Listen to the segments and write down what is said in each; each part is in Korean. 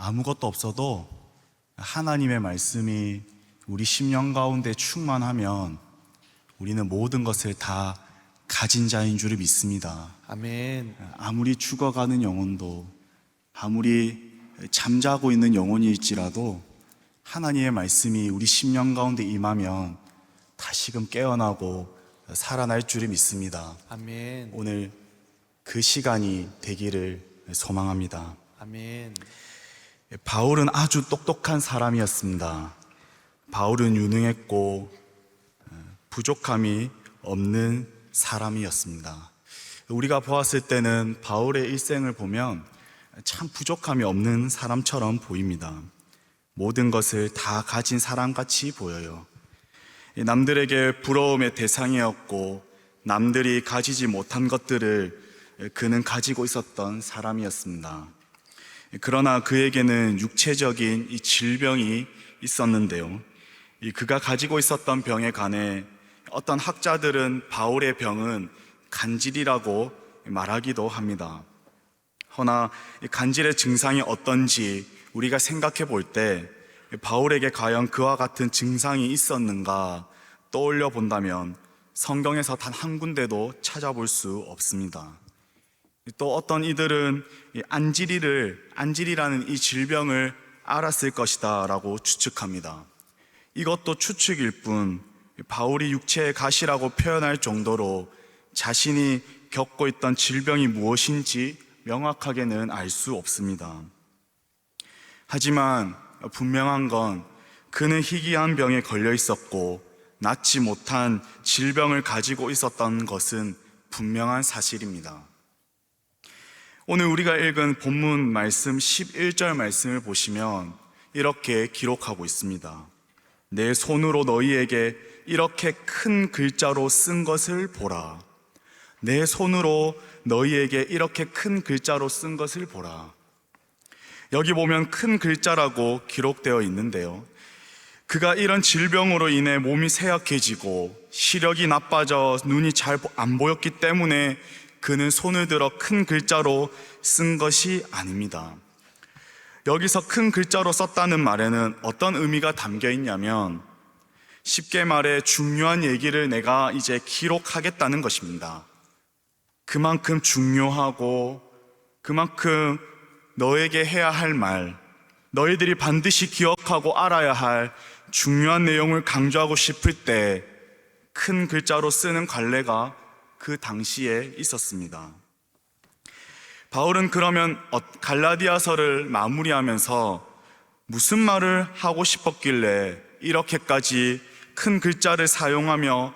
아무것도 없어도 하나님의 말씀이 우리 심령 가운데 충만하면 우리는 모든 것을 다 가진 자인 줄을 믿습니다. 아멘. 아무리 죽어가는 영혼도, 아무리 잠자고 있는 영혼일지라도 하나님의 말씀이 우리 심령 가운데 임하면 다시금 깨어나고 살아날 줄을 믿습니다. 아멘. 오늘 그 시간이 되기를 소망합니다. 아멘. 바울은 아주 똑똑한 사람이었습니다. 바울은 유능했고 부족함이 없는 사람이었습니다. 우리가 보았을 때는 바울의 일생을 보면 참 부족함이 없는 사람처럼 보입니다. 모든 것을 다 가진 사람같이 보여요. 남들에게 부러움의 대상이었고 남들이 가지지 못한 것들을 그는 가지고 있었던 사람이었습니다. 그러나 그에게는 육체적인 이 질병이 있었는데요, 그가 가지고 있었던 병에 관해 어떤 학자들은 바울의 병은 간질이라고 말하기도 합니다. 허나 간질의 증상이 어떤지 우리가 생각해 볼 때 바울에게 과연 그와 같은 증상이 있었는가 떠올려 본다면 성경에서 단 한 군데도 찾아볼 수 없습니다. 또 어떤 이들은 안질이라는 이 질병을 알았을 것이다 라고 추측합니다. 이것도 추측일 뿐 바울이 육체의 가시라고 표현할 정도로 자신이 겪고 있던 질병이 무엇인지 명확하게는 알 수 없습니다. 하지만 분명한 건 그는 희귀한 병에 걸려 있었고 낫지 못한 질병을 가지고 있었던 것은 분명한 사실입니다. 오늘 우리가 읽은 본문 말씀 11절 말씀을 보시면 이렇게 기록하고 있습니다. 내 손으로 너희에게 이렇게 큰 글자로 쓴 것을 보라. 내 손으로 너희에게 이렇게 큰 글자로 쓴 것을 보라. 여기 보면 큰 글자라고 기록되어 있는데요, 그가 이런 질병으로 인해 몸이 쇠약해지고 시력이 나빠져 눈이 잘 안 보였기 때문에 그는 손을 들어 큰 글자로 쓴 것이 아닙니다. 여기서 큰 글자로 썼다는 말에는 어떤 의미가 담겨 있냐면, 쉽게 말해 중요한 얘기를 내가 이제 기록하겠다는 것입니다. 그만큼 중요하고 그만큼 너에게 해야 할 말, 너희들이 반드시 기억하고 알아야 할 중요한 내용을 강조하고 싶을 때 큰 글자로 쓰는 관례가 그 당시에 있었습니다. 바울은 그러면 갈라디아서를 마무리하면서 무슨 말을 하고 싶었길래 이렇게까지 큰 글자를 사용하며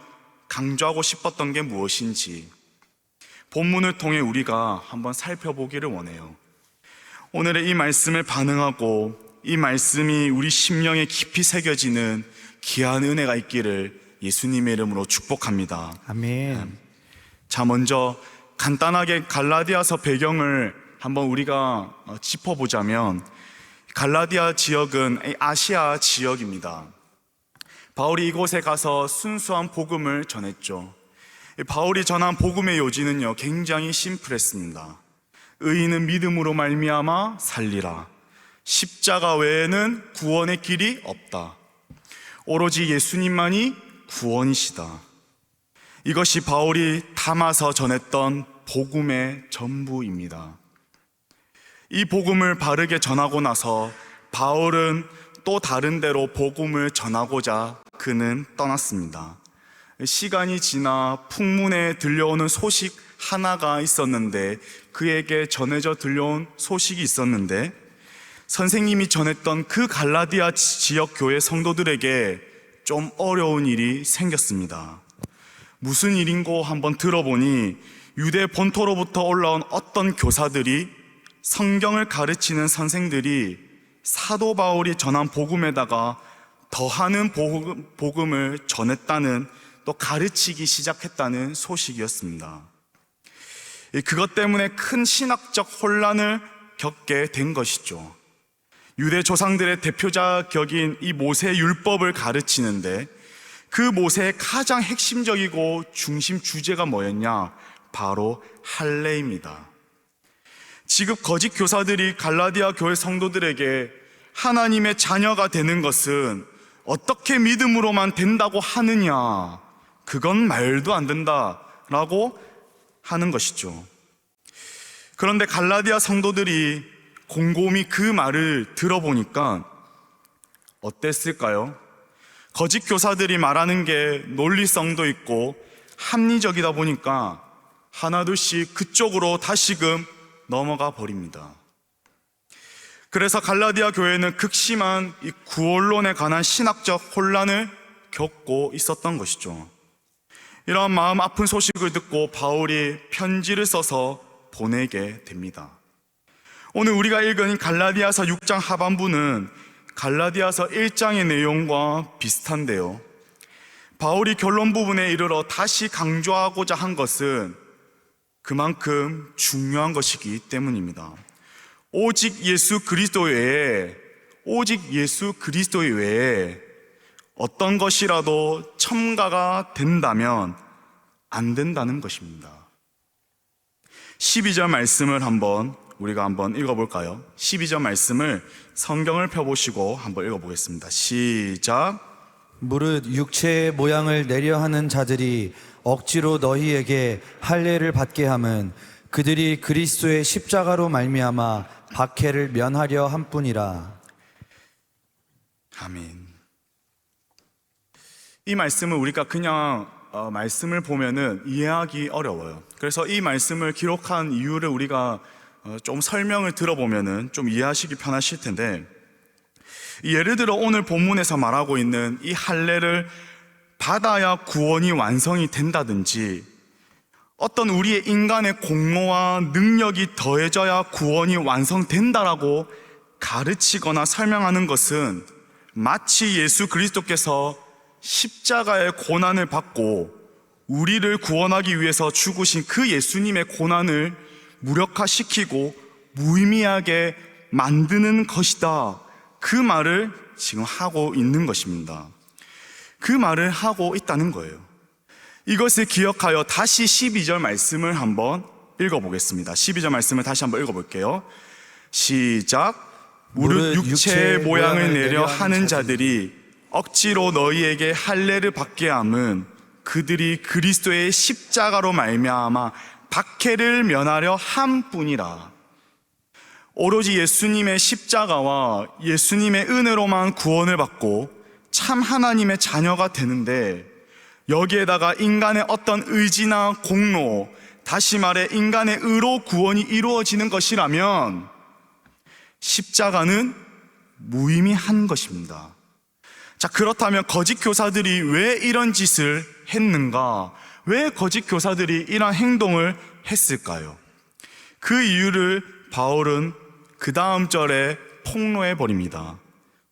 강조하고 싶었던 게 무엇인지 본문을 통해 우리가 한번 살펴보기를 원해요. 오늘의 이 말씀을 반응하고 이 말씀이 우리 심령에 깊이 새겨지는 귀한 은혜가 있기를 예수님의 이름으로 축복합니다. 아멘. 자, 먼저 간단하게 갈라디아서 배경을 한번 우리가 짚어보자면, 갈라디아 지역은 아시아 지역입니다. 바울이 이곳에 가서 순수한 복음을 전했죠. 바울이 전한 복음의 요지는요, 굉장히 심플했습니다. 의인은 믿음으로 말미암아 살리라. 십자가 외에는 구원의 길이 없다. 오로지 예수님만이 구원이시다. 이것이 바울이 담아서 전했던 복음의 전부입니다. 이 복음을 바르게 전하고 나서 바울은 또 다른 데로 복음을 전하고자 그는 떠났습니다. 시간이 지나 풍문에 들려오는 소식 하나가 있었는데, 그에게 전해져 들려온 소식이 있었는데, 선생님이 전했던 그 갈라디아 지역 교회 성도들에게 좀 어려운 일이 생겼습니다. 무슨 일인고 한번 들어보니 유대 본토로부터 올라온 어떤 교사들이, 성경을 가르치는 선생들이 사도 바울이 전한 복음에다가 더하는 복음을 전했다는, 또 가르치기 시작했다는 소식이었습니다. 그것 때문에 큰 신학적 혼란을 겪게 된 것이죠. 유대 조상들의 대표자 격인 이 모세 율법을 가르치는데 그 모세의 가장 핵심적이고 중심 주제가 뭐였냐? 바로 할례입니다. 지금 거짓 교사들이 갈라디아 교회 성도들에게 하나님의 자녀가 되는 것은 어떻게 믿음으로만 된다고 하느냐, 그건 말도 안 된다라고 하는 것이죠. 그런데 갈라디아 성도들이 곰곰이 그 말을 들어보니까 어땠을까요? 거짓 교사들이 말하는 게 논리성도 있고 합리적이다 보니까 하나둘씩 그쪽으로 다시금 넘어가 버립니다. 그래서 갈라디아 교회는 극심한 이 구원론에 관한 신학적 혼란을 겪고 있었던 것이죠. 이러한 마음 아픈 소식을 듣고 바울이 편지를 써서 보내게 됩니다. 오늘 우리가 읽은 갈라디아서 6장 하반부는 갈라디아서 1장의 내용과 비슷한데요. 바울이 결론 부분에 이르러 다시 강조하고자 한 것은 그만큼 중요한 것이기 때문입니다. 오직 예수 그리스도 외에 어떤 것이라도 첨가가 된다면 안 된다는 것입니다. 12절 말씀을 우리가 한번 읽어볼까요? 12절 말씀을 성경을 펴보시고 한번 읽어보겠습니다. 시작. 무릇 육체의 모양을 내려하는 자들이 억지로 너희에게 할례를 받게 함은 그들이 그리스도의 십자가로 말미암아 박해를 면하려 함뿐이라. 아멘. 이 말씀은 우리가 그냥 말씀을 보면은 이해하기 어려워요. 그래서 이 말씀을 기록한 이유를 우리가 좀 설명을 들어보면은 좀 이해하시기 편하실 텐데, 예를 들어 오늘 본문에서 말하고 있는 이 할례를 받아야 구원이 완성이 된다든지, 어떤 우리의 인간의 공로와 능력이 더해져야 구원이 완성된다라고 가르치거나 설명하는 것은 마치 예수 그리스도께서 십자가의 고난을 받고 우리를 구원하기 위해서 죽으신 그 예수님의 고난을 무력화시키고 무의미하게 만드는 것이다, 그 말을 지금 하고 있는 것입니다. 그 말을 하고 있다는 거예요. 이것을 기억하여 다시 12절 말씀을 한번 읽어보겠습니다. 12절 말씀을 다시 한번 읽어볼게요. 시작. 무릇 육체의 모양을 내려 하는 자들이 억지로 너희에게 할례를 받게 함은 그들이 그리스도의 십자가로 말미암아 박해를 면하려 함뿐이라. 오로지 예수님의 십자가와 예수님의 은혜로만 구원을 받고 참 하나님의 자녀가 되는데, 여기에다가 인간의 어떤 의지나 공로, 다시 말해 인간의 의로 구원이 이루어지는 것이라면 십자가는 무의미한 것입니다. 자, 그렇다면 거짓 교사들이 왜 이런 짓을 했는가? 왜 거짓 교사들이 이런 행동을 했을까요? 그 이유를 바울은 그 다음 절에 폭로해 버립니다.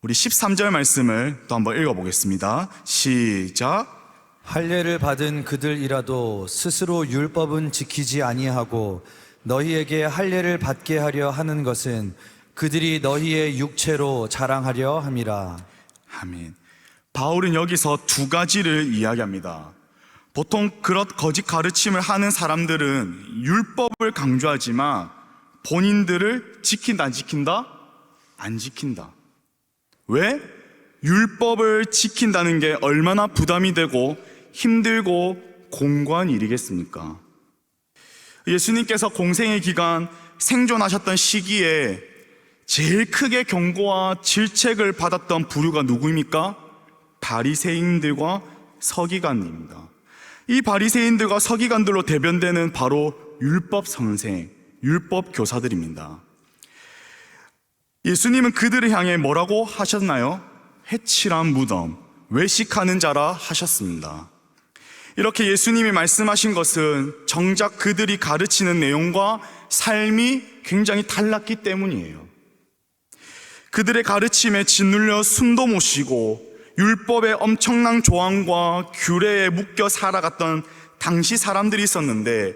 우리 13절 말씀을 또 한번 읽어보겠습니다. 시작. 할례를 받은 그들이라도 스스로 율법은 지키지 아니하고 너희에게 할례를 받게 하려 하는 것은 그들이 너희의 육체로 자랑하려 함이라. 아멘. 바울은 여기서 두 가지를 이야기합니다. 보통 그런 거짓 가르침을 하는 사람들은 율법을 강조하지만 본인들을 지킨다, 안 지킨다? 안 지킨다. 왜? 율법을 지킨다는 게 얼마나 부담이 되고 힘들고 공고한 일이겠습니까? 예수님께서 공생의 기간 생존하셨던 시기에 제일 크게 경고와 질책을 받았던 부류가 누구입니까? 바리새인들과 서기관입니다. 이 바리새인들과 서기관들로 대변되는 바로 율법 선생, 율법 교사들입니다. 예수님은 그들을 향해 뭐라고 하셨나요? 해칠한 무덤, 외식하는 자라 하셨습니다. 이렇게 예수님이 말씀하신 것은 정작 그들이 가르치는 내용과 삶이 굉장히 달랐기 때문이에요. 그들의 가르침에 짓눌려 숨도 못 쉬고 율법의 엄청난 조항과 규례에 묶여 살아갔던 당시 사람들이 있었는데,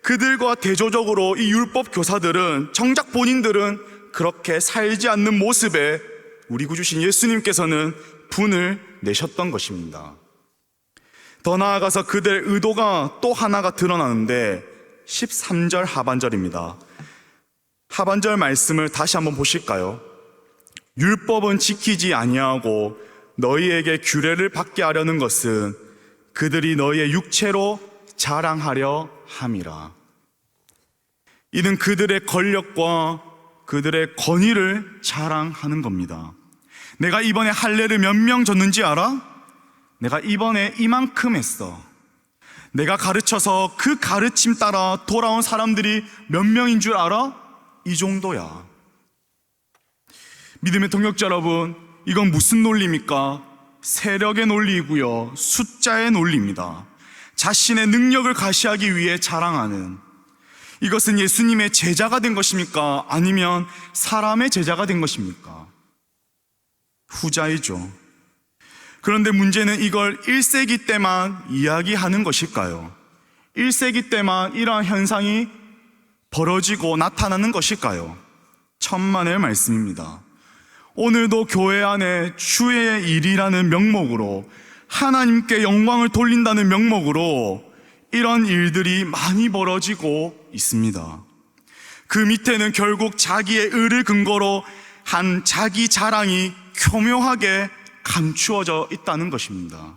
그들과 대조적으로 이 율법 교사들은 정작 본인들은 그렇게 살지 않는 모습에 우리 구주신 예수님께서는 분을 내셨던 것입니다. 더 나아가서 그들의 의도가 또 하나가 드러나는데 13절 하반절입니다. 하반절 말씀을 다시 한번 보실까요? 율법은 지키지 아니하고 너희에게 규례를 받게 하려는 것은 그들이 너희의 육체로 자랑하려 함이라. 이는 그들의 권력과 그들의 권위를 자랑하는 겁니다. 내가 이번에 할례를 몇 명 줬는지 알아? 내가 이번에 이만큼 했어. 내가 가르쳐서 그 가르침 따라 돌아온 사람들이 몇 명인 줄 알아? 이 정도야. 믿음의 동역자 여러분, 이건 무슨 논리입니까? 세력의 논리이고요, 숫자의 논리입니다. 자신의 능력을 가시하기 위해 자랑하는, 이것은 예수님의 제자가 된 것입니까? 아니면 사람의 제자가 된 것입니까? 후자이죠. 그런데 문제는 이걸 1세기 때만 이야기하는 것일까요? 1세기 때만 이러한 현상이 벌어지고 나타나는 것일까요? 천만의 말씀입니다. 오늘도 교회 안에 주의 일이라는 명목으로, 하나님께 영광을 돌린다는 명목으로 이런 일들이 많이 벌어지고 있습니다. 그 밑에는 결국 자기의 의를 근거로 한 자기 자랑이 교묘하게 감추어져 있다는 것입니다.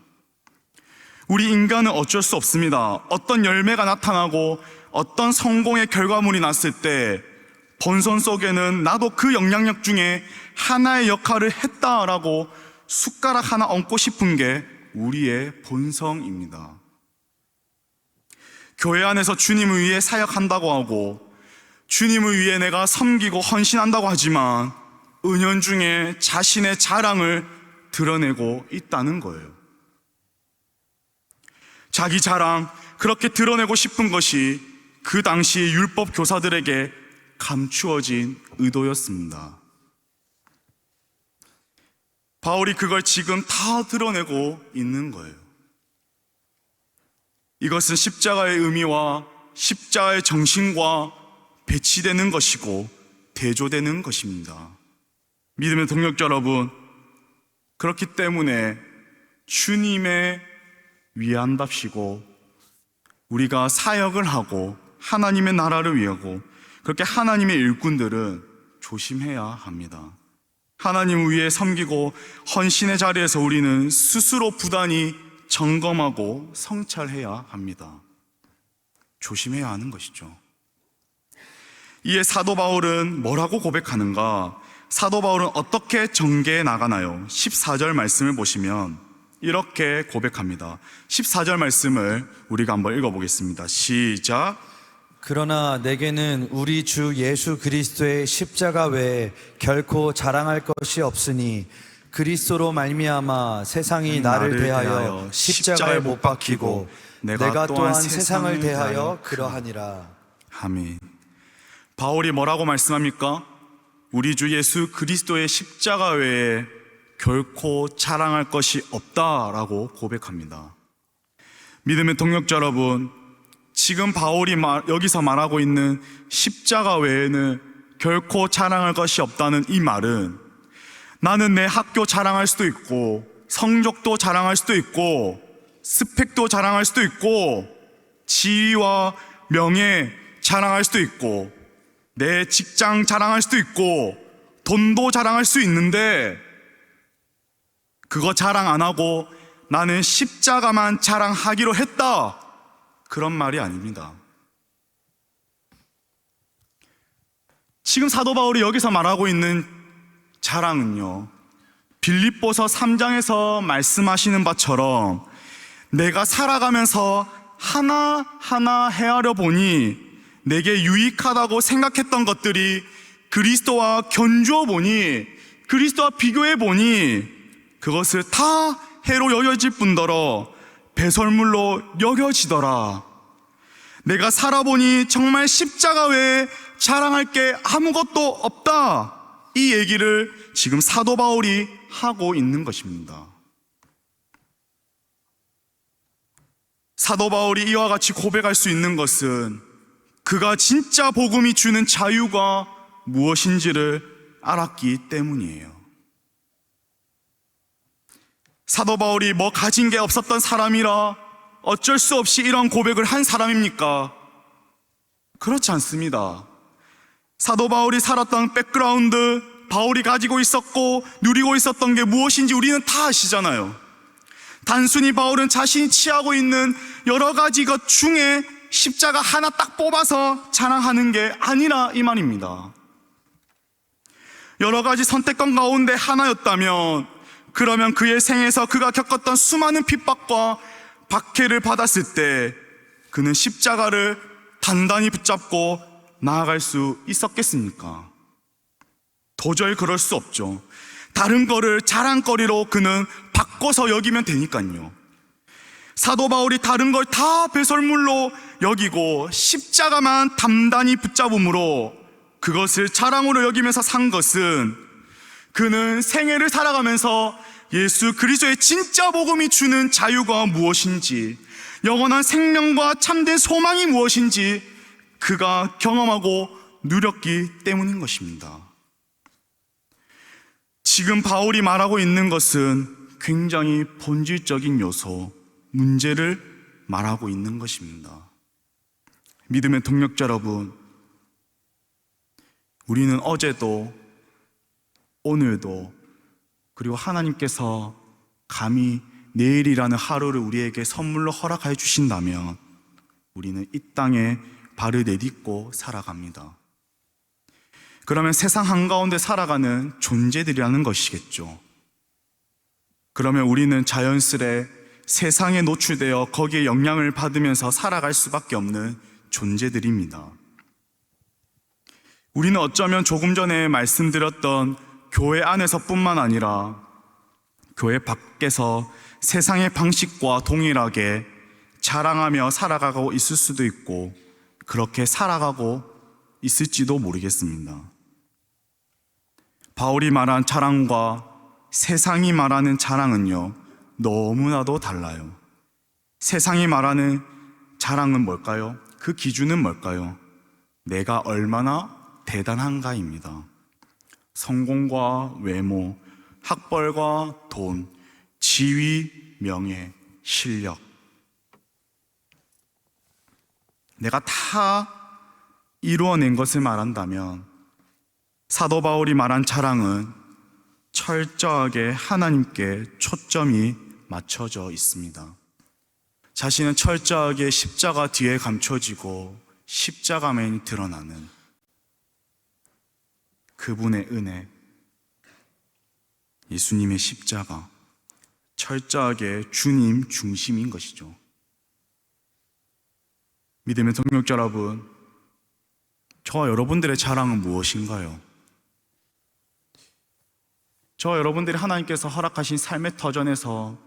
우리 인간은 어쩔 수 없습니다. 어떤 열매가 나타나고 어떤 성공의 결과물이 났을 때 본선 속에는 나도 그 영향력 중에 하나의 역할을 했다라고 숟가락 하나 얹고 싶은 게 우리의 본성입니다. 교회 안에서 주님을 위해 사역한다고 하고 주님을 위해 내가 섬기고 헌신한다고 하지만 은연중에 자신의 자랑을 드러내고 있다는 거예요. 자기 자랑, 그렇게 드러내고 싶은 것이 그 당시 율법 교사들에게 감추어진 의도였습니다. 바울이 그걸 지금 다 드러내고 있는 거예요. 이것은 십자가의 의미와 십자가의 정신과 배치되는 것이고 대조되는 것입니다. 믿음의 동역자 여러분, 그렇기 때문에 주님의 위한답시고 우리가 사역을 하고 하나님의 나라를 위하고 그렇게 하나님의 일꾼들은 조심해야 합니다. 하나님을 위해 섬기고 헌신의 자리에서 우리는 스스로 부단히 점검하고 성찰해야 합니다. 조심해야 하는 것이죠. 이에 사도 바울은 뭐라고 고백하는가? 사도 바울은 어떻게 전개해 나가나요? 14절 말씀을 보시면 이렇게 고백합니다. 14절 말씀을 우리가 한번 읽어보겠습니다. 시작. 그러나 내게는 우리 주 예수 그리스도의 십자가 외에 결코 자랑할 것이 없으니 그리스도로 말미암아 세상이 나를 대하여 십자가에 못 박히고 내가 또한 세상을 대하여 그러하니라. 아멘. 바울이 뭐라고 말씀합니까? 우리 주 예수 그리스도의 십자가 외에 결코 자랑할 것이 없다라고 고백합니다. 믿음의 동역자 여러분, 지금 바울이 여기서 말하고 있는 십자가 외에는 결코 자랑할 것이 없다는 이 말은 나는 내 학교 자랑할 수도 있고 성적도 자랑할 수도 있고 스펙도 자랑할 수도 있고 지위와 명예 자랑할 수도 있고 내 직장 자랑할 수도 있고 돈도 자랑할 수 있는데 그거 자랑 안 하고 나는 십자가만 자랑하기로 했다, 그런 말이 아닙니다. 지금 사도 바울이 여기서 말하고 있는 자랑은요, 빌립보서 3장에서 말씀하시는 바처럼 내가 살아가면서 하나하나 헤아려 보니 내게 유익하다고 생각했던 것들이 그리스도와 견주어 보니, 그리스도와 비교해 보니 그것을 다 해로 여겨질 뿐더러 배설물로 여겨지더라. 내가 살아보니 정말 십자가 외에 자랑할 게 아무것도 없다, 이 얘기를 지금 사도 바울이 하고 있는 것입니다. 사도 바울이 이와 같이 고백할 수 있는 것은 그가 진짜 복음이 주는 자유가 무엇인지를 알았기 때문이에요. 사도 바울이 뭐 가진 게 없었던 사람이라 어쩔 수 없이 이런 고백을 한 사람입니까? 그렇지 않습니다. 사도 바울이 살았던 백그라운드, 바울이 가지고 있었고 누리고 있었던 게 무엇인지 우리는 다 아시잖아요. 단순히 바울은 자신이 취하고 있는 여러 가지 것 중에 십자가 하나 딱 뽑아서 자랑하는 게 아니라 이 말입니다. 여러 가지 선택권 가운데 하나였다면, 그러면 그의 생에서 그가 겪었던 수많은 핍박과 박해를 받았을 때 그는 십자가를 단단히 붙잡고 나아갈 수 있었겠습니까? 도저히 그럴 수 없죠. 다른 거를 자랑거리로 그는 바꿔서 여기면 되니까요. 사도 바울이 다른 걸 다 배설물로 여기고 십자가만 단단히 붙잡음으로 그것을 자랑으로 여기면서 산 것은, 그는 생애를 살아가면서 예수 그리스도의 진짜 복음이 주는 자유가 무엇인지, 영원한 생명과 참된 소망이 무엇인지 그가 경험하고 누렸기 때문인 것입니다. 지금 바울이 말하고 있는 것은 굉장히 본질적인 요소, 문제를 말하고 있는 것입니다. 믿음의 동력자 여러분, 우리는 어제도 오늘도, 그리고 하나님께서 감히 내일이라는 하루를 우리에게 선물로 허락해 주신다면 우리는 이 땅에 발을 내딛고 살아갑니다. 그러면 세상 한가운데 살아가는 존재들이라는 것이겠죠. 그러면 우리는 자연스레 세상에 노출되어 거기에 영향을 받으면서 살아갈 수밖에 없는 존재들입니다. 우리는 어쩌면 조금 전에 말씀드렸던 교회 안에서뿐만 아니라 교회 밖에서 세상의 방식과 동일하게 자랑하며 살아가고 있을 수도 있고, 그렇게 살아가고 있을지도 모르겠습니다. 바울이 말한 자랑과 세상이 말하는 자랑은요, 너무나도 달라요. 세상이 말하는 자랑은 뭘까요? 그 기준은 뭘까요? 내가 얼마나 대단한가입니다. 성공과 외모, 학벌과 돈, 지위, 명예, 실력, 내가 다 이루어낸 것을 말한다면, 사도 바울이 말한 자랑은 철저하게 하나님께 초점이 맞춰져 있습니다. 자신은 철저하게 십자가 뒤에 감춰지고 십자가맨이 드러나는 그분의 은혜, 예수님의 십자가, 철저하게 주님 중심인 것이죠. 믿음의 동력자 여러분, 저와 여러분들의 자랑은 무엇인가요? 저와 여러분들이 하나님께서 허락하신 삶의 터전에서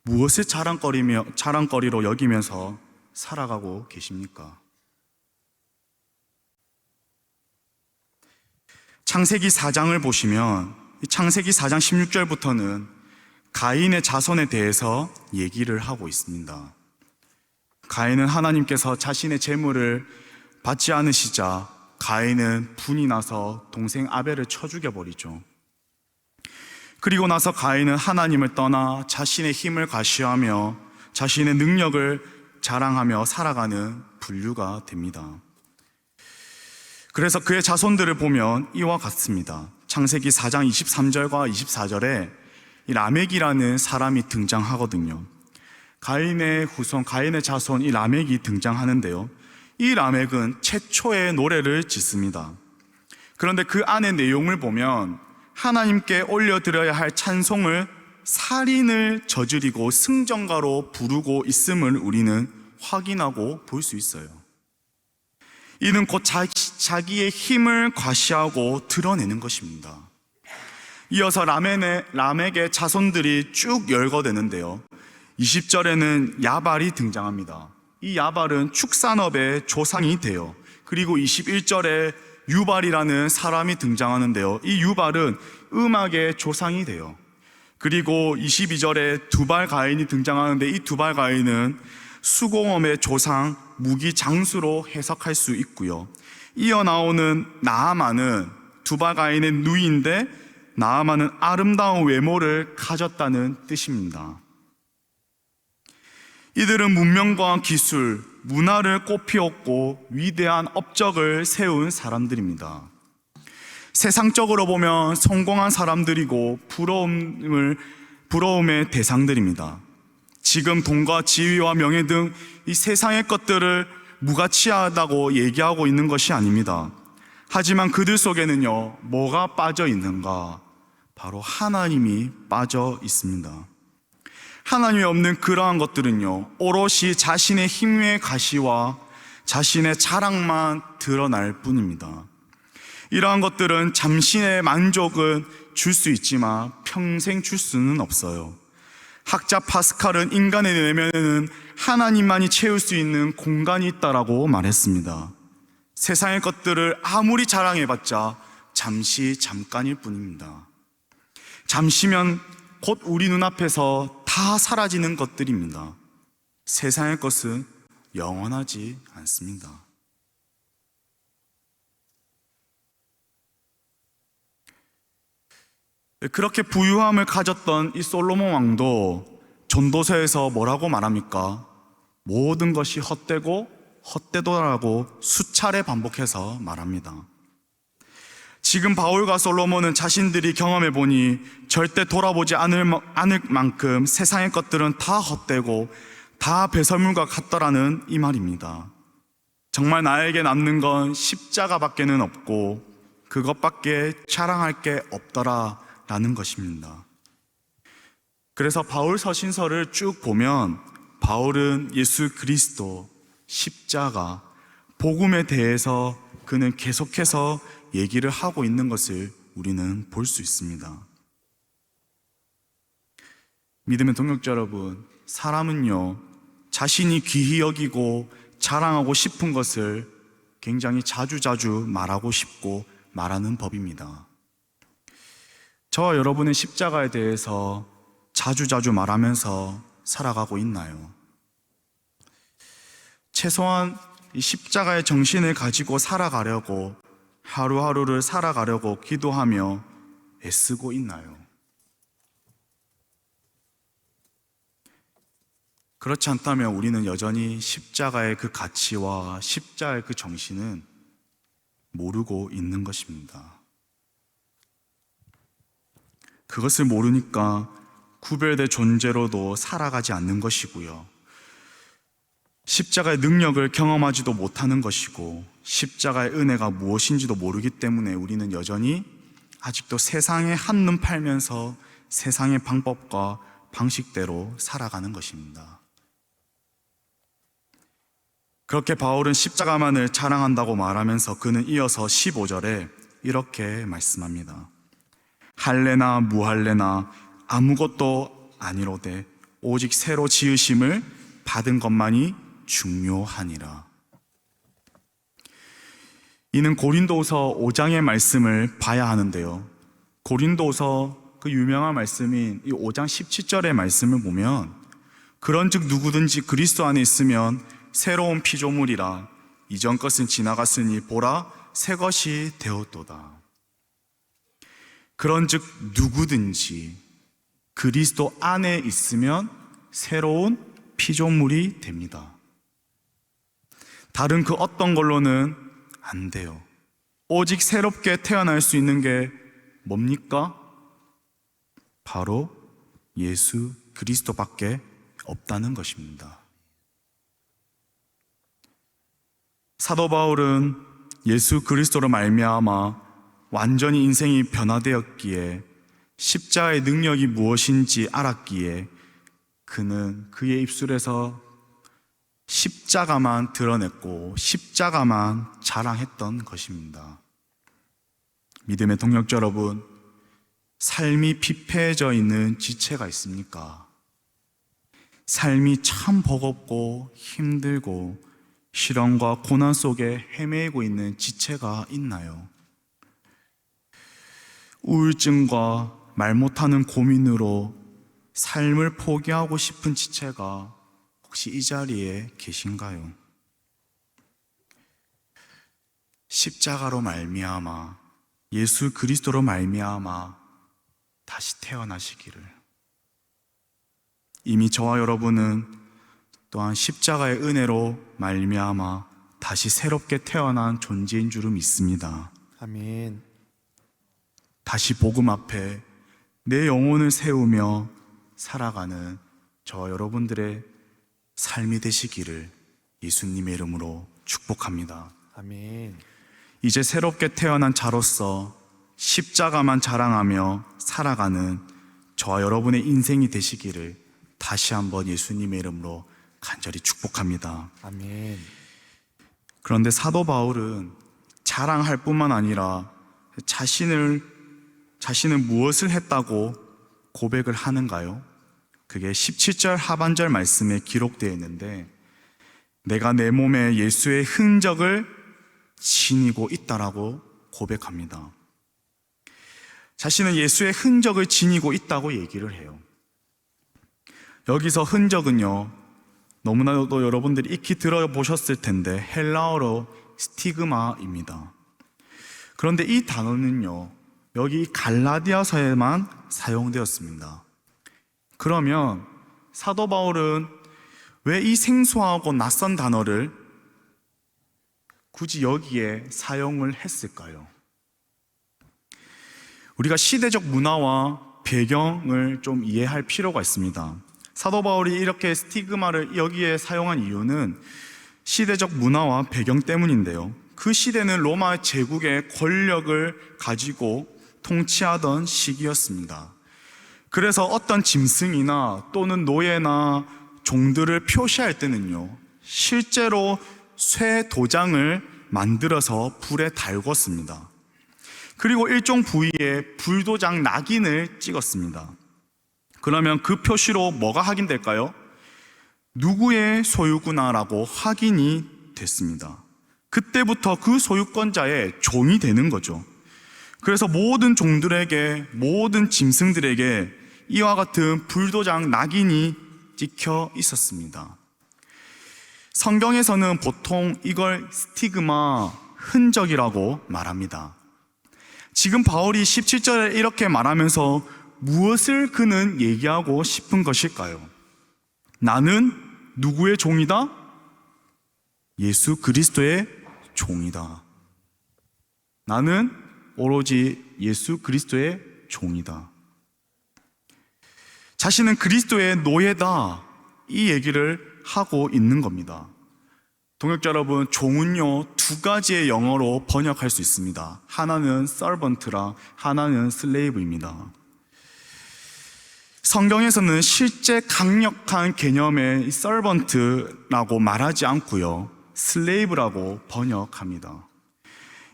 무엇을 자랑거리로 여기면서 살아가고 계십니까? 창세기 4장을 보시면, 창세기 4장 16절부터는 가인의 자손에 대해서 얘기를 하고 있습니다. 가인은 하나님께서 자신의 재물을 받지 않으시자 가인은 분이 나서 동생 아벨을 쳐 죽여버리죠. 그리고 나서 가인은 하나님을 떠나 자신의 힘을 과시하며 자신의 능력을 자랑하며 살아가는 분류가 됩니다. 그래서 그의 자손들을 보면 이와 같습니다. 창세기 4장 23절과 24절에 이 라멕이라는 사람이 등장하거든요. 가인의 후손, 가인의 자손 이 라멕이 등장하는데요, 이 라멕은 최초의 노래를 짓습니다. 그런데 그 안의 내용을 보면 하나님께 올려드려야 할 찬송을 살인을 저지르고 승전가로 부르고 있음을 우리는 확인하고 볼 수 있어요. 이는 곧 자기의 힘을 과시하고 드러내는 것입니다. 이어서 라멕의 자손들이 쭉 열거되는데요, 20절에는 야발이 등장합니다. 이 야발은 축산업의 조상이 돼요. 그리고 21절에 유발이라는 사람이 등장하는데요, 이 유발은 음악의 조상이 돼요. 그리고 22절에 두발 가인이 등장하는데, 이 두발 가인은 수공업의 조상, 무기 장수로 해석할 수 있고요. 이어 나오는 나아만은 두발 가인의 누이인데, 나아만은 아름다운 외모를 가졌다는 뜻입니다. 이들은 문명과 기술, 문화를 꽃피웠고 위대한 업적을 세운 사람들입니다. 세상적으로 보면 성공한 사람들이고 부러움의 대상들입니다. 지금 돈과 지위와 명예 등 이 세상의 것들을 무가치하다고 얘기하고 있는 것이 아닙니다. 하지만 그들 속에는요, 뭐가 빠져 있는가? 바로 하나님이 빠져 있습니다. 하나님이 없는 그러한 것들은요, 오롯이 자신의 힘의 가시와 자신의 자랑만 드러날 뿐입니다. 이러한 것들은 잠시의 만족은 줄 수 있지만 평생 줄 수는 없어요. 학자 파스칼은 인간의 내면에는 하나님만이 채울 수 있는 공간이 있다라고 말했습니다. 세상의 것들을 아무리 자랑해봤자 잠깐일 뿐입니다. 잠시면 곧 우리 눈앞에서 다 사라지는 것들입니다. 세상의 것은 영원하지 않습니다. 그렇게 부유함을 가졌던 이 솔로몬 왕도 전도서에서 뭐라고 말합니까? 모든 것이 헛되고 헛되도라고 수차례 반복해서 말합니다. 지금 바울과 솔로몬은 자신들이 경험해 보니 절대 돌아보지 않을 만큼 세상의 것들은 다 헛되고 다 배설물과 같더라는 이 말입니다. 정말 나에게 남는 건 십자가밖에는 없고 그것밖에 자랑할 게 없더라 라는 것입니다. 그래서 바울 서신서를 쭉 보면 바울은 예수 그리스도, 십자가, 복음에 대해서 그는 계속해서 얘기를 하고 있는 것을 우리는 볼 수 있습니다. 믿음의 동역자 여러분, 사람은요, 자신이 귀히 여기고 자랑하고 싶은 것을 굉장히 자주자주 말하고 싶고 말하는 법입니다. 저와 여러분의 십자가에 대해서 자주자주 말하면서 살아가고 있나요? 최소한 이 십자가의 정신을 가지고 살아가려고, 하루하루를 살아가려고 기도하며 애쓰고 있나요? 그렇지 않다면 우리는 여전히 십자가의 그 가치와 십자가의 그 정신은 모르고 있는 것입니다. 그것을 모르니까 구별된 존재로도 살아가지 않는 것이고요. 십자가의 능력을 경험하지도 못하는 것이고 십자가의 은혜가 무엇인지도 모르기 때문에 우리는 여전히 아직도 세상에 한눈 팔면서 세상의 방법과 방식대로 살아가는 것입니다. 그렇게 바울은 십자가만을 자랑한다고 말하면서 그는 이어서 15절에 이렇게 말씀합니다. 할례나 무할례나 아무것도 아니로되 오직 새로 지으심을 받은 것만이 중요하니라. 이는 고린도후서 5장의 말씀을 봐야 하는데요, 고린도후서 그 유명한 말씀인 이 5장 17절의 말씀을 보면 그런즉 누구든지 그리스도 안에 있으면 새로운 피조물이라 이전 것은 지나갔으니 보라 새 것이 되었도다. 그런즉 누구든지 그리스도 안에 있으면 새로운 피조물이 됩니다. 다른 그 어떤 걸로는 안 돼요. 오직 새롭게 태어날 수 있는 게 뭡니까? 바로 예수 그리스도밖에 없다는 것입니다. 사도 바울은 예수 그리스도로 말미암아 완전히 인생이 변화되었기에 십자가의 능력이 무엇인지 알았기에 그는 그의 입술에서 십자가만 드러냈고 십자가만 자랑했던 것입니다. 믿음의 동역자 여러분, 삶이 피폐해져 있는 지체가 있습니까? 삶이 참 버겁고 힘들고 시련과 고난 속에 헤매고 있는 지체가 있나요? 우울증과 말 못하는 고민으로 삶을 포기하고 싶은 지체가 혹시 이 자리에 계신가요? 십자가로 말미암아 예수 그리스도로 말미암아 다시 태어나시기를. 이미 저와 여러분은 또한 십자가의 은혜로 말미암아 다시 새롭게 태어난 존재인 줄을 믿습니다. 아멘. 다시 복음 앞에 내 영혼을 세우며 살아가는 저 여러분들의 삶이 되시기를 예수님의 이름으로 축복합니다. 아멘. 이제 새롭게 태어난 자로서 십자가만 자랑하며 살아가는 저와 여러분의 인생이 되시기를 다시 한번 예수님의 이름으로 간절히 축복합니다. 아멘. 그런데 사도 바울은 자랑할 뿐만 아니라 자신은 무엇을 했다고 고백을 하는가요? 그게 17절 하반절 말씀에 기록되어 있는데, 내가 내 몸에 예수의 흔적을 지니고 있다라고 고백합니다. 자신은 예수의 흔적을 지니고 있다고 얘기를 해요. 여기서 흔적은요, 너무나도 여러분들이 익히 들어보셨을 텐데 헬라어로 스티그마입니다. 그런데 이 단어는요, 여기 갈라디아서에만 사용되었습니다. 그러면 사도 바울은 왜 이 생소하고 낯선 단어를 굳이 여기에 사용을 했을까요? 우리가 시대적 문화와 배경을 좀 이해할 필요가 있습니다. 사도 바울이 이렇게 스티그마를 여기에 사용한 이유는 시대적 문화와 배경 때문인데요, 그 시대는 로마 제국의 권력을 가지고 통치하던 시기였습니다. 그래서 어떤 짐승이나 또는 노예나 종들을 표시할 때는요, 실제로 쇠 도장을 만들어서 불에 달궜습니다. 그리고 일종 부위에 불도장 낙인을 찍었습니다. 그러면 그 표시로 뭐가 확인될까요? 누구의 소유구나라고 확인이 됐습니다. 그때부터 그 소유권자의 종이 되는 거죠. 그래서 모든 종들에게, 모든 짐승들에게 이와 같은 불도장 낙인이 찍혀 있었습니다. 성경에서는 보통 이걸 스티그마, 흔적이라고 말합니다. 지금 바울이 17절에 이렇게 말하면서 무엇을 그는 얘기하고 싶은 것일까요? 나는 누구의 종이다? 예수 그리스도의 종이다. 나는 오로지 예수 그리스도의 종이다. 자신은 그리스도의 노예다, 이 얘기를 하고 있는 겁니다. 동역자 여러분, 종은요, 두 가지의 영어로 번역할 수 있습니다. 하나는 servant라, 하나는 slave입니다. 성경에서는 실제 강력한 개념의 servant라고 말하지 않고요, slave라고 번역합니다.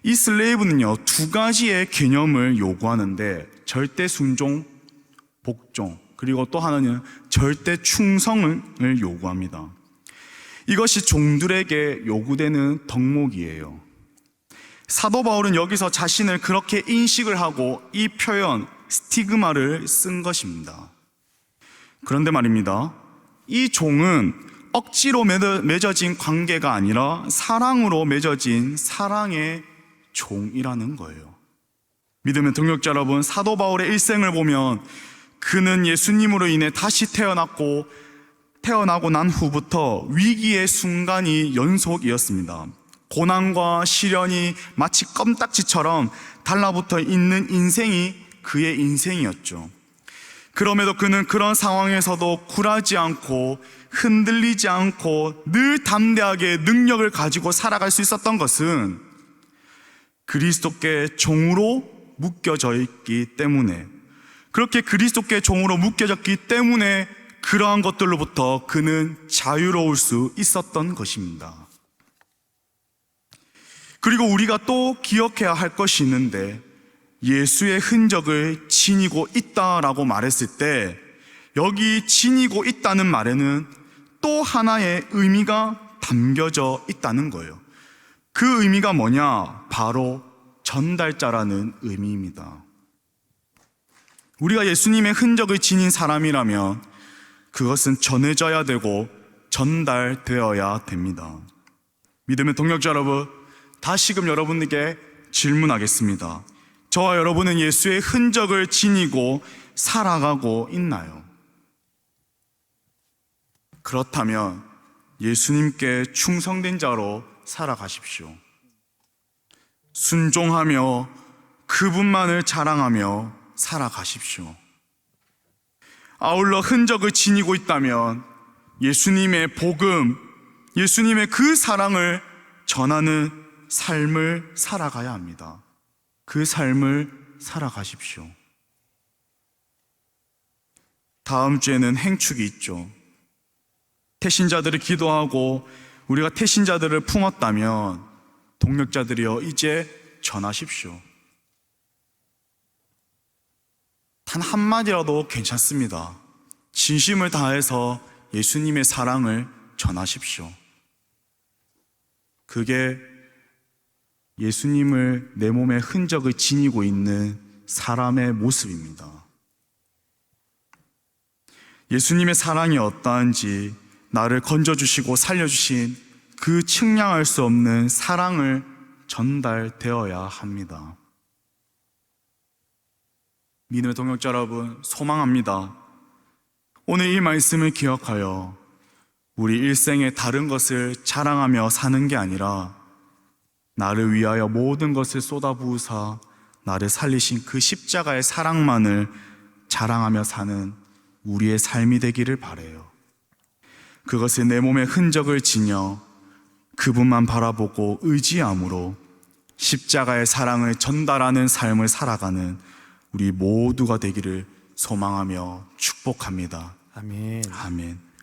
이 슬레이브는요, 두 가지의 개념을 요구하는데, 절대 순종, 복종, 그리고 또 하나는 절대 충성을 요구합니다. 이것이 종들에게 요구되는 덕목이에요. 사도 바울은 여기서 자신을 그렇게 인식을 하고 이 표현 스티그마를 쓴 것입니다. 그런데 말입니다, 이 종은 억지로 맺어진 관계가 아니라 사랑으로 맺어진 사랑의 종이라는 거예요. 믿으면 동역자 여러분, 사도 바울의 일생을 보면 그는 예수님으로 인해 다시 태어나고 난 후부터 위기의 순간이 연속이었습니다. 고난과 시련이 마치 껌딱지처럼 달라붙어 있는 인생이 그의 인생이었죠. 그럼에도 그는 그런 상황에서도 굴하지 않고 흔들리지 않고 늘 담대하게 능력을 가지고 살아갈 수 있었던 것은 그리스도께 종으로 묶여져 있기 때문에, 그렇게 그리스도께 종으로 묶여졌기 때문에 그러한 것들로부터 그는 자유로울 수 있었던 것입니다. 그리고 우리가 또 기억해야 할 것이 있는데, 예수의 흔적을 지니고 있다라고 말했을 때 여기 지니고 있다는 말에는 또 하나의 의미가 담겨져 있다는 거예요. 그 의미가 뭐냐? 바로 전달자라는 의미입니다. 우리가 예수님의 흔적을 지닌 사람이라면 그것은 전해져야 되고 전달되어야 됩니다. 믿음의 동역자 여러분, 다시금 여러분에게 질문하겠습니다. 저와 여러분은 예수의 흔적을 지니고 살아가고 있나요? 그렇다면 예수님께 충성된 자로 살아가십시오. 순종하며 그분만을 자랑하며 살아가십시오. 아울러 흔적을 지니고 있다면 예수님의 복음, 예수님의 그 사랑을 전하는 삶을 살아가야 합니다. 그 삶을 살아가십시오. 다음 주에는 행축이 있죠. 태신자들을 기도하고 우리가 태신자들을 품었다면 동력자들이여 이제 전하십시오. 단 한마디라도 괜찮습니다. 진심을 다해서 예수님의 사랑을 전하십시오. 그게 예수님을 내 몸에 흔적을 지니고 있는 사람의 모습입니다. 예수님의 사랑이 어떠한지 나를 건져주시고 살려주신 그 측량할 수 없는 사랑을 전달되어야 합니다. 믿음의 동역자 여러분, 소망합니다. 오늘 이 말씀을 기억하여 우리 일생에 다른 것을 자랑하며 사는 게 아니라 나를 위하여 모든 것을 쏟아부으사 나를 살리신 그 십자가의 사랑만을 자랑하며 사는 우리의 삶이 되기를 바라요. 그것을 내 몸의 흔적을 지녀 그분만 바라보고 의지함으로 십자가의 사랑을 전달하는 삶을 살아가는 우리 모두가 되기를 소망하며 축복합니다. 아멘. 아멘.